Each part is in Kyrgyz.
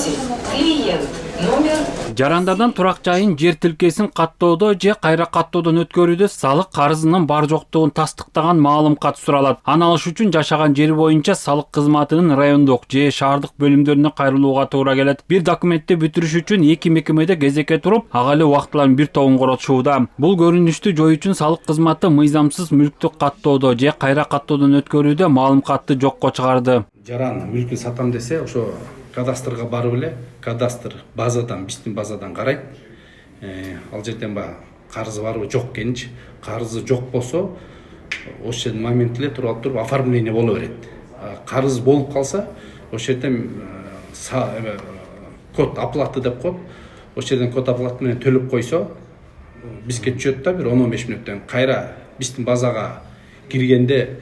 просит клиент номер. Жарандардан турак жайын жер тилкесин каттоодо же кайра каттоодон өткөрүүдө салык карызынын бар жоктугун тастыктаган маалымат суралат. Аны алыш үчүн жашаган жери боюнча салык кызматынын райондук же шаардык бөлүмдөрүнө кайрылууга туура келет. Бир документти бүтүрүш үчүн эки мекемеде кезекке туруп, ага эле убактыларын бир тобун коротушууда. Бул көрүнүштү жою үчүн салык кызматы мыйзамсыз мүлктү каттоодо же кайра каттоодон өткөрүүдө маалыматты жокко чыгарды. Жаран мүлкүн сатам десе, ошо кадастрга барып эле, кадастр базадан, биздин базадан карайт. Ал жерден карызы барбы жок экенчи, карызы жок болсо, ошол момент эле туруп оформление боло берет. Карыз болуп калса, ошол жерден код оплаты деп коет. Ошол жерден код оплаты менен төлөп койсо, бизге түшөт да бир 10-15 мүнөттөн. Кайра биздин базага киргенде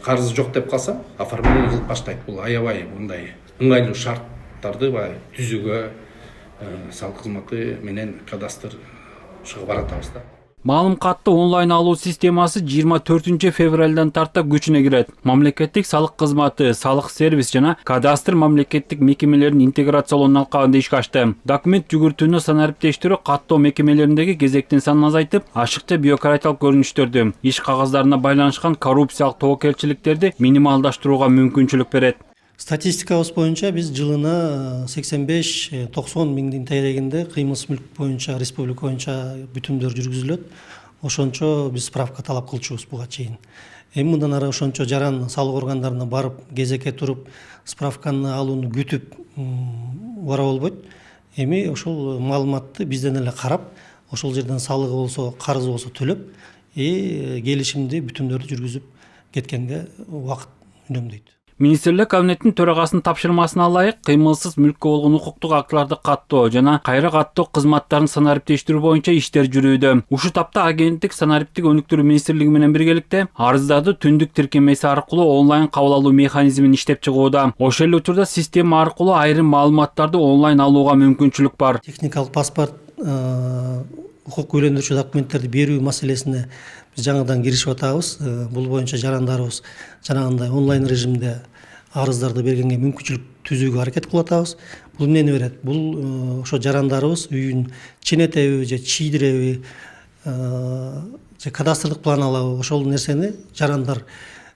карызы жок деп калса, оформление кылып баштайт. Бул аябай мындай ыңгайлуу шарттарды түзүүгө салык кызматы менен кадастр ушуга баратабыз да. Маалыматты онлайн алуу системасы 24 февралдан тарта күчүнө кирет. Мамлекеттик салык кызматы, салык сервис жана кадастр мамлекеттик мекемелерин интеграциялоонун алкагында ишке ашты. Документ жүгүртүүнү санариптештирүү каттоо мекемелериндеги кезектин санын азайтып, ашыкча бюрократиялык көрүнүштөрдү, иш кагаздарына байланышкан коррупциялык тобокелчиликтерди минималдаштырууга мүмкүнчүлүк берет. Статистикабыз боюнча биз жылына 85-90 миңдин тегерегинде кыймылсыз мүлк боюнча республика боюнча бүтүмдөр жүргүзүлөт. Ошончо биз справка талап кылчубуз буга чейин. Эми мындан ары ошончо жаран салык органдарына барып, кезекке туруп, справканы алууну күтүп бара болбойт. Эми ошол маалыматты бизден эле карап, ошол жерден салыгы болсо, карызы болсо төлөп, келишимди бүтүмдөрдү жүргүзүп кеткенге убакыт үнөмдөйт. Министрлер кабинеттин төрагасынын тапшырмасына ылайык кыймылсыз мүлккө болгон укуктук актыларды каттоо жана кайра каттоо кызматтарын санариптештирүү боюнча иштер жүрүүдө. Ушул тапта агенттик санариптик өнүктүрүү министрлиги менен биргеликте арыздарды түндүк тиркемеси аркылуу онлайн кабыл алуу механизмин иштеп чыгууда. Ошол эле учурда система аркылуу айрым маалыматтарды онлайн алууга мүмкүнчүлүк бар. Техникалык паспорт, укук үйлөндүрүүчү документтерди берүү маселесине биз жаңадан киришип атабыз. Бул боюнча жарандарыбыз жанагындай онлайн режимде арыздарды бергенге мүмкүнчүлүк түзүүгө аракет кылып атабыз. Бул эмнени берет? Бул ошо жарандарыбыз үйүн ченетеби же чийдиреби, же кадастрдык план алабы, ошол нерсени жарандар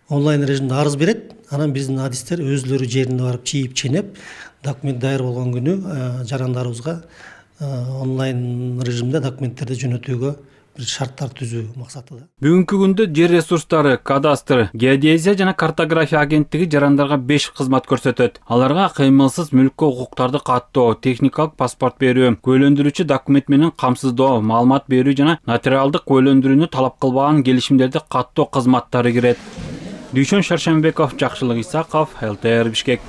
онлайн режимде арыз берет. Анан биздин адистер өзлөрү жерине барып чийип ченеп, документ даяр болгон күнү жарандарыбызга онлайн режимде документтерди жөнөтүүгө шарттар түзүү максатыда. Бүгүнкү күндө жер ресурстары, кадастр, геодезия жана картография агенттиги жарандарга 5 кызмат көрсөтөт. Аларга кыймылсыз мүлккө укуктарды каттоо, техникалык паспорт берүү, көйлөндүрүүчү документ менен камсыздоо, маалымат берүү жана нотариалдык көйлөндүрүүнү талап кылбаган келишимдерди каттоо кызматтары кирет. Дүйшөн Шаршенбеков, Жакшылык Исаков, ЛТР Бишкек.